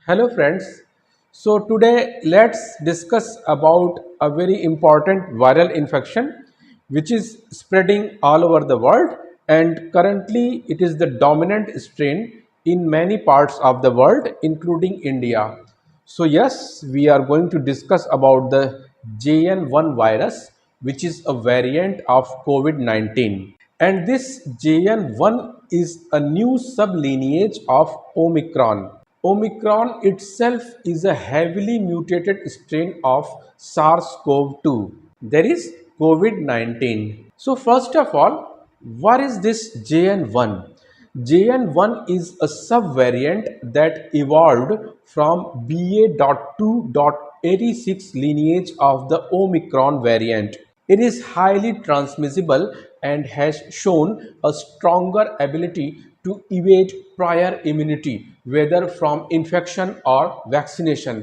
Hello friends. So today let's discuss about a very important viral infection which is spreading all over the world, and currently it is the dominant strain in many parts of the world including India. So yes, we are going to discuss about the JN1 virus, which is a variant of COVID-19. And this JN1 is a new sublineage of Omicron. Omicron itself is a heavily mutated strain of SARS-CoV-2. There is COVID-19. So first of all, what is this JN1? JN1 is a subvariant that evolved from BA.2.86 lineage of the Omicron variant. It is highly transmissible and has shown a stronger ability to evade prior immunity, whether from infection or vaccination.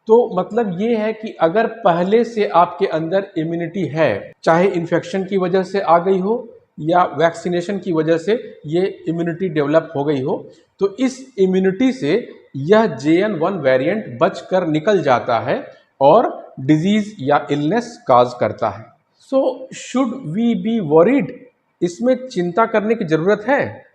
तो मतलब ये है कि अगर पहले से आपके अंदर इम्यूनिटी है, चाहे इन्फेक्शन की वजह से आ गई हो या वैक्सीनेशन की वजह से ये इम्यूनिटी डेवलप हो गई हो, तो इस इम्यूनिटी से यह JN1 वेरिएंट बचकर निकल जाता है और डिजीज या इलनेस काज करता है। So should we be worried? इसमें चिंता करने की ज़रूरत है?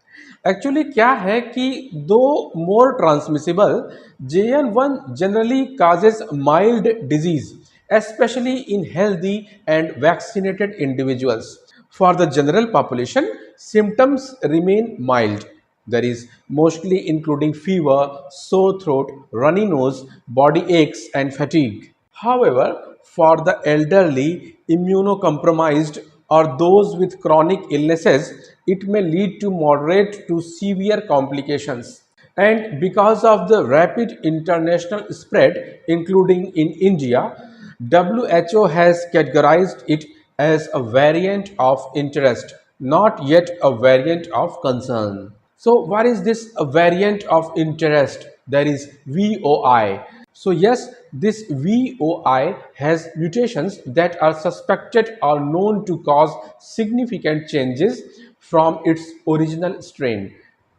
एक्चुअली क्या है कि दो more transmissible, JN1 generally causes mild disease especially in healthy and vaccinated individuals. For the general population, symptoms remain mild. There is mostly including fever, sore throat, runny nose, body aches and fatigue. However, for the elderly, immunocompromised or those with chronic illnesses, it may lead to moderate to severe complications. And because of the rapid international spread, including in India, WHO has categorized it as a variant of interest, not yet a variant of concern. So what is this a variant of interest? There is VOI. So yes, this VOI has mutations that are suspected or known to cause significant changes from its original strain.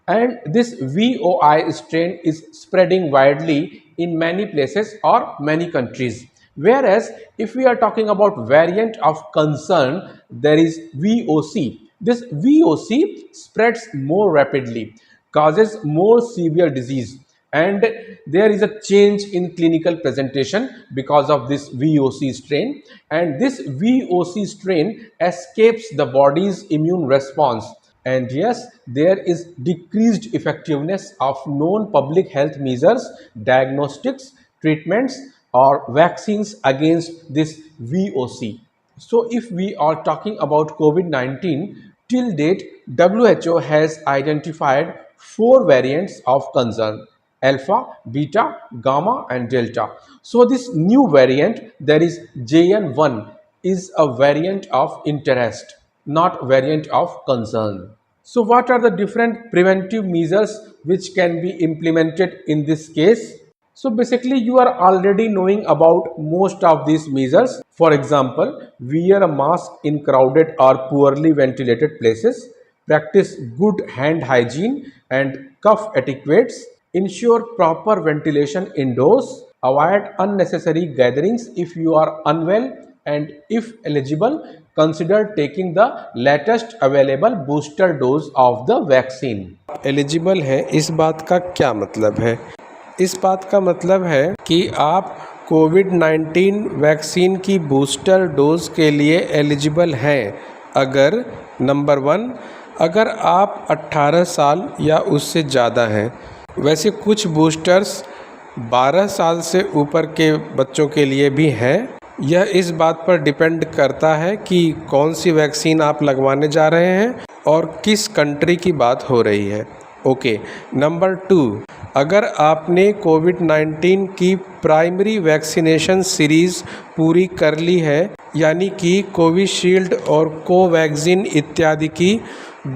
And this VOI strain is spreading widely in many places or many countries. Whereas if we are talking about variant of concern, there is VOC. This VOC spreads more rapidly, causes more severe disease, and there is a change in clinical presentation because of this VOC strain. And this VOC strain escapes the body's immune response. And yes, there is decreased effectiveness of known public health measures, diagnostics, treatments, or vaccines against this VOC. So if we are talking about COVID-19, till date, WHO has identified 4 variants of concern: alpha, beta, gamma and delta. So this new variant, there is JN1, is a variant of interest, not variant of concern. So what are the different preventive measures which can be implemented in this case? So basically you are already knowing about most of these measures. For example, wear a mask in crowded or poorly ventilated places, practice good hand hygiene and cough etiquettes, ensure proper ventilation indoors, avoid unnecessary gatherings if you are unwell, and if eligible, consider taking the latest available booster dose of the vaccine. Eligible है, इस बात का क्या मतलब है? इस बात का मतलब है कि आप कोविड-19 वैक्सीन की बूस्टर डोज के लिए एलिजिबल हैं अगर नंबर 1, अगर आप 18 साल या उससे ज़्यादा हैं। वैसे कुछ बूस्टर्स 12 साल से ऊपर के बच्चों के लिए भी हैं। यह इस बात पर डिपेंड करता है कि कौन सी वैक्सीन आप लगवाने जा रहे हैं और किस कंट्री की बात हो रही है। ओके, नंबर 2, अगर आपने कोविड-19 की प्राइमरी वैक्सीनेशन सीरीज़ पूरी कर ली है, यानी कि कोविशील्ड और कोवैक्सीन इत्यादि की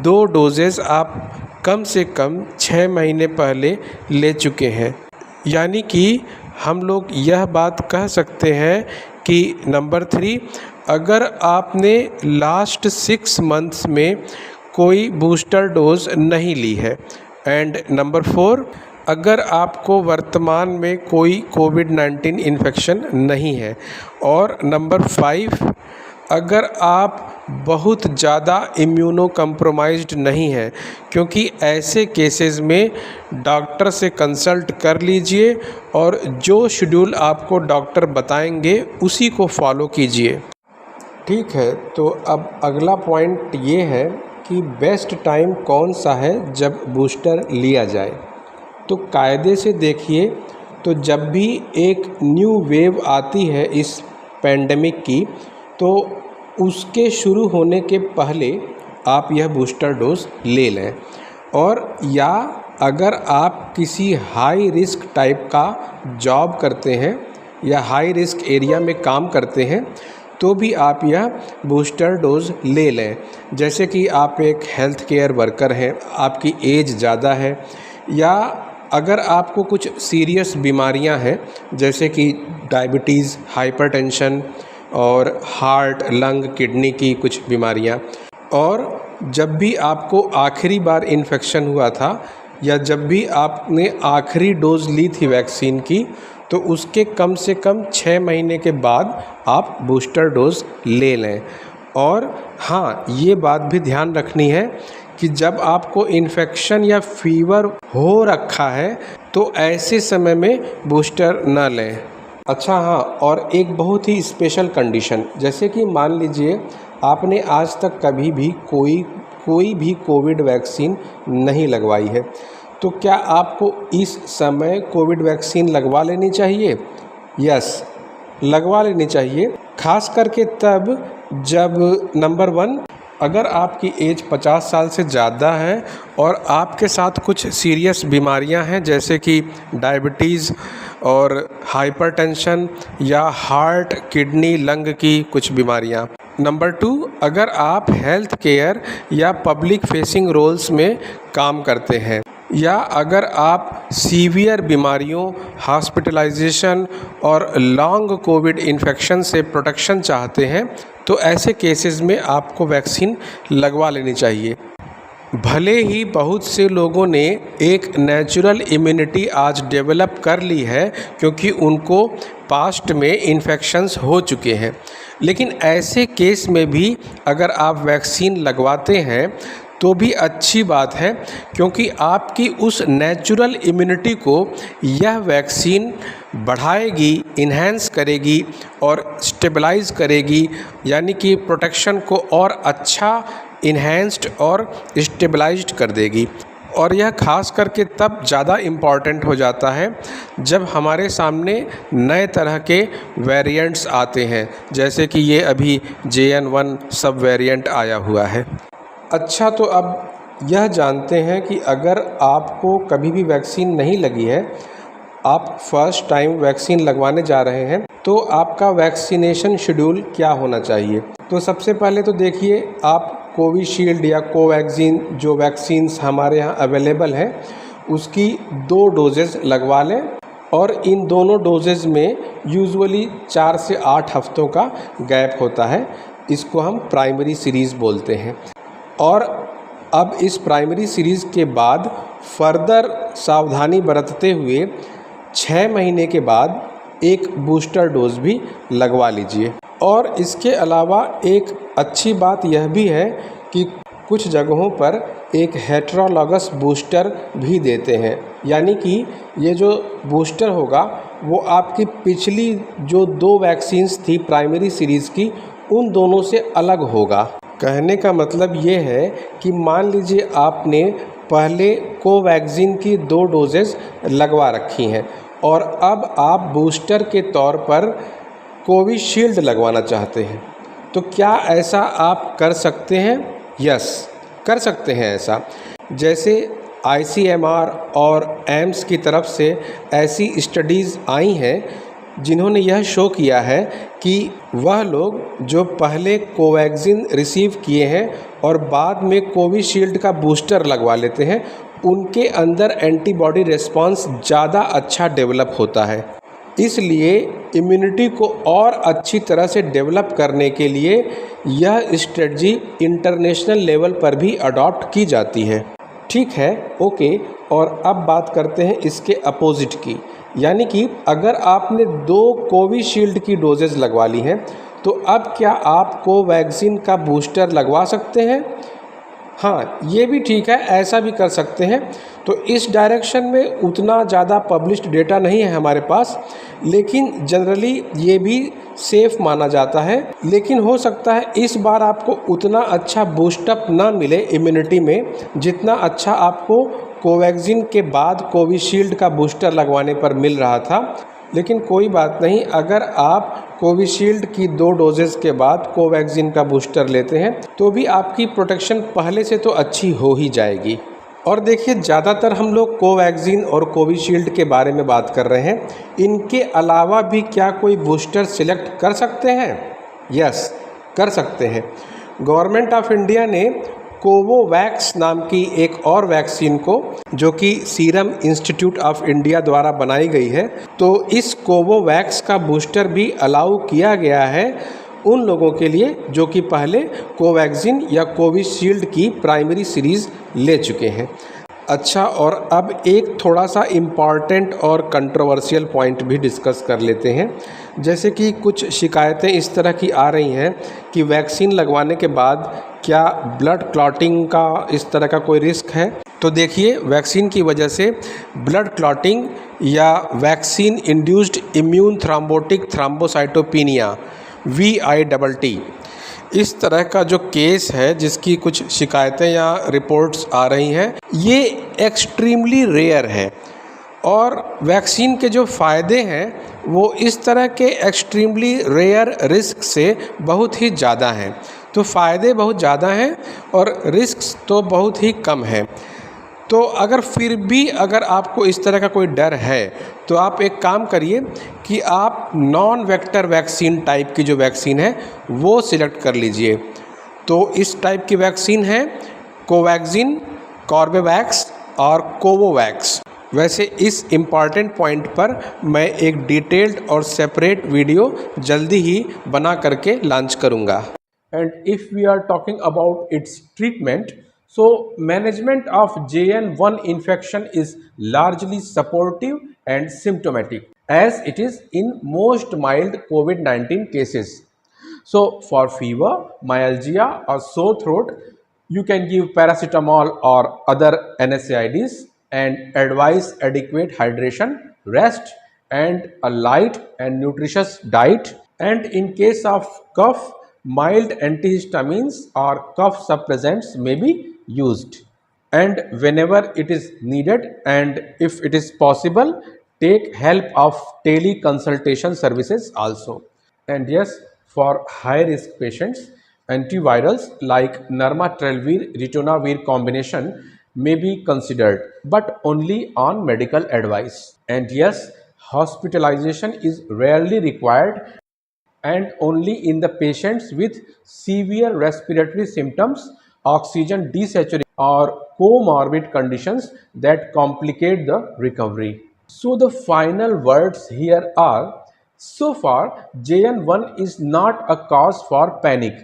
2 डोजेज़ आप कम से कम 6 महीने पहले ले चुके हैं, यानी कि हम लोग यह बात कह सकते हैं कि नंबर 3, अगर आपने लास्ट 6 मंथ्स में कोई बूस्टर डोज नहीं ली है। एंड नंबर 4, अगर आपको वर्तमान में कोई कोविड-19 इन्फेक्शन नहीं है। और नंबर 5, अगर आप बहुत ज़्यादा इम्यूनो कम्प्रोमाइज़्ड नहीं हैं, क्योंकि ऐसे केसेस में डॉक्टर से कंसल्ट कर लीजिए और जो शेड्यूल आपको डॉक्टर बताएंगे उसी को फॉलो कीजिए। ठीक है, तो अब अगला पॉइंट ये है कि बेस्ट टाइम कौन सा है जब बूस्टर लिया जाए। तो कायदे से देखिए तो जब भी एक न्यू वेव आती है इस पैंडेमिक की, तो उसके शुरू होने के पहले आप यह बूस्टर डोज ले लें। और या अगर आप किसी हाई रिस्क टाइप का जॉब करते हैं या हाई रिस्क एरिया में काम करते हैं तो भी आप यह बूस्टर डोज ले लें। जैसे कि आप एक हेल्थ केयर वर्कर हैं, आपकी एज ज़्यादा है, या अगर आपको कुछ सीरियस बीमारियां हैं जैसे कि डायबिटीज़, हाइपरटेंशन और हार्ट, लंग, किडनी की कुछ बीमारियां, और जब भी आपको आखिरी बार इन्फेक्शन हुआ था या जब भी आपने आखिरी डोज ली थी वैक्सीन की, तो उसके कम से कम 6 महीने के बाद आप बूस्टर डोज ले लें। और हाँ, ये बात भी ध्यान रखनी है कि जब आपको इन्फेक्शन या फीवर हो रखा है तो ऐसे समय में बूस्टर न लें। अच्छा हाँ, और एक बहुत ही स्पेशल कंडीशन, जैसे कि मान लीजिए आपने आज तक कभी भी कोई भी कोविड वैक्सीन नहीं लगवाई है, तो क्या आपको इस समय कोविड वैक्सीन लगवा लेनी चाहिए? यस, लगवा लेनी चाहिए। खास करके तब जब नंबर 1, अगर आपकी एज 50 साल से ज़्यादा है और आपके साथ कुछ सीरियस बीमारियां हैं जैसे कि डायबिटीज़ और हाइपरटेंशन या हार्ट, किडनी, लंग की कुछ बीमारियां। नंबर 2, अगर आप हेल्थ केयर या पब्लिक फेसिंग रोल्स में काम करते हैं, या अगर आप सीवियर बीमारियों, हॉस्पिटलाइजेशन और लॉन्ग कोविड इन्फेक्शन से प्रोटेक्शन चाहते हैं, तो ऐसे केसेस में आपको वैक्सीन लगवा लेनी चाहिए। भले ही बहुत से लोगों ने एक नेचुरल इम्यूनिटी आज डेवलप कर ली है क्योंकि उनको पास्ट में इन्फेक्शंस हो चुके हैं, लेकिन ऐसे केस में भी अगर आप वैक्सीन लगवाते हैं तो भी अच्छी बात है, क्योंकि आपकी उस नेचुरल इम्यूनिटी को यह वैक्सीन बढ़ाएगी, इन्हेंस करेगी और स्टेबलाइज करेगी, यानी कि प्रोटेक्शन को और अच्छा इन्हेंस्ड और स्टेबलाइज्ड कर देगी। और यह खास करके तब ज़्यादा इम्पॉर्टेंट हो जाता है जब हमारे सामने नए तरह के वेरिएंट्स आते हैं, जैसे कि ये अभी JN1 सब वेरिएंट आया हुआ है। अच्छा, तो अब यह जानते हैं कि अगर आपको कभी भी वैक्सीन नहीं लगी है, आप फर्स्ट टाइम वैक्सीन लगवाने जा रहे हैं, तो आपका वैक्सीनेशन शेड्यूल क्या होना चाहिए। तो सबसे पहले तो देखिए, आप कोविशील्ड या कोवैक्सीन जो वैक्सीन्स हमारे यहाँ अवेलेबल हैं उसकी 2 डोजेज़ लगवा लें, और इन दोनों डोजेज़ में यूजुअली 4 से 8 हफ्तों का गैप होता है। इसको हम प्राइमरी सीरीज़ बोलते हैं। और अब इस प्राइमरी सीरीज़ के बाद फर्दर सावधानी बरतते हुए 6 महीने के बाद एक बूस्टर डोज भी लगवा लीजिए। और इसके अलावा एक अच्छी बात यह भी है कि कुछ जगहों पर एक हेटेरोलॉगस बूस्टर भी देते हैं, यानी कि ये जो बूस्टर होगा वो आपकी पिछली जो 2 वैक्सीन्स थी प्राइमरी सीरीज़ की, उन दोनों से अलग होगा। कहने का मतलब ये है कि मान लीजिए आपने पहले कोवैक्सीन की 2 डोजेज़ लगवा रखी हैं और अब आप बूस्टर के तौर पर कोविशील्ड लगवाना चाहते हैं, तो क्या ऐसा आप कर सकते हैं? यस, कर सकते हैं ऐसा। जैसे ICMR और एम्स की तरफ से ऐसी स्टडीज़ आई हैं जिन्होंने यह शो किया है कि वह लोग जो पहले कोवैक्सीन रिसीव किए हैं और बाद में कोविशील्ड का बूस्टर लगवा लेते हैं, उनके अंदर एंटीबॉडी रिस्पांस ज़्यादा अच्छा डेवलप होता है। इसलिए इम्यूनिटी को और अच्छी तरह से डेवलप करने के लिए यह स्ट्रेटजी इंटरनेशनल लेवल पर भी अडॉप्ट की जाती है। ठीक है, ओके। और अब बात करते हैं इसके अपोजिट की, यानी कि अगर आपने 2 कोविशील्ड की डोजेज़ लगवा ली हैं, तो अब क्या आप कोवैक्सीन का बूस्टर लगवा सकते हैं? हाँ, ये भी ठीक है, ऐसा भी कर सकते हैं। तो इस डायरेक्शन में उतना ज़्यादा पब्लिश्ड डेटा नहीं है हमारे पास, लेकिन जनरली ये भी सेफ़ माना जाता है। लेकिन हो सकता है इस बार आपको उतना अच्छा बूस्टअप ना मिले इम्यूनिटी में, जितना अच्छा आपको कोवैक्सीन के बाद कोविशील्ड का बूस्टर लगवाने पर मिल रहा था। लेकिन कोई बात नहीं, अगर आप कोविशील्ड की 2 डोजेज़ के बाद कोवैक्सीन का बूस्टर लेते हैं तो भी आपकी प्रोटेक्शन पहले से तो अच्छी हो ही जाएगी। और देखिए, ज़्यादातर हम लोग कोवैक्सीन और कोविशील्ड के बारे में बात कर रहे हैं। इनके अलावा भी क्या कोई बूस्टर सिलेक्ट कर सकते हैं? यस, कर सकते हैं। गवर्नमेंट ऑफ इंडिया ने कोवोवैक्स नाम की एक और वैक्सीन को, जो कि सीरम इंस्टीट्यूट ऑफ इंडिया द्वारा बनाई गई है, तो इस कोवोवैक्स का बूस्टर भी अलाउ किया गया है उन लोगों के लिए जो कि पहले कोवैक्सीन या कोविशील्ड की प्राइमरी सीरीज़ ले चुके हैं। अच्छा, और अब एक थोड़ा सा इम्पॉर्टेंट और कंट्रोवर्शियल पॉइंट भी डिस्कस कर लेते हैं। जैसे कि कुछ शिकायतें इस तरह की आ रही हैं कि वैक्सीन लगवाने के बाद क्या ब्लड क्लॉटिंग का इस तरह का कोई रिस्क है? तो देखिए, वैक्सीन की वजह से ब्लड क्लॉटिंग या vaccine induced immune thrombotic thrombocytopenia VITT, इस तरह का जो केस है जिसकी कुछ शिकायतें या रिपोर्ट्स आ रही हैं, ये एक्सट्रीमली रेयर है। और वैक्सीन के जो फ़ायदे हैं वो इस तरह के एक्सट्रीमली रेयर रिस्क से बहुत ही ज़्यादा हैं। तो फ़ायदे बहुत ज़्यादा हैं और रिस्क तो बहुत ही कम है। तो अगर फिर भी अगर आपको इस तरह का कोई डर है तो आप एक काम करिए कि आप नॉन वेक्टर वैक्सीन टाइप की जो वैक्सीन है वो सिलेक्ट कर लीजिए। तो इस टाइप की वैक्सीन है कोवैक्सीन, कॉर्बेवैक्स और कोवोवैक्स। वैसे इस इम्पॉर्टेंट पॉइंट पर मैं एक डिटेल्ड और सेपरेट वीडियो जल्दी ही बना करके लॉन्च करूँगा। And if we are talking about its treatment, so management of JN1 infection is largely supportive and symptomatic, as it is in most mild COVID-19 cases. So for fever, myalgia or sore throat, you can give paracetamol or other NSAIDs and advise adequate hydration, rest, and a light and nutritious diet. And in case of cough, mild antihistamines or cough suppressants may be used. And whenever it is needed and if it is possible, take help of teleconsultation services also. And yes, for high risk patients, antivirals like nirmatrelvir ritonavir combination may be considered, but only on medical advice. And yes, hospitalization is rarely required and only in the patients with severe respiratory symptoms, oxygen desaturation, or comorbid conditions that complicate the recovery. So, the final words here are, so far, JN1 is not a cause for panic,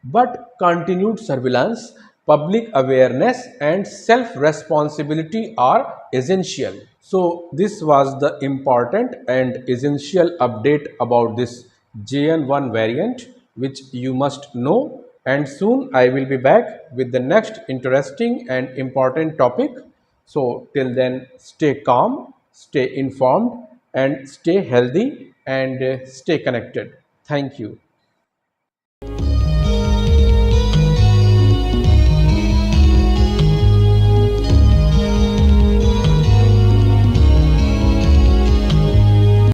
but continued surveillance, public awareness, and self responsibility are essential. So, this was the important and essential update about this JN1 variant, which you must know. And soon I will be back with the next interesting and important topic. So, till then, stay calm, stay informed, and stay healthy and stay connected. Thank you.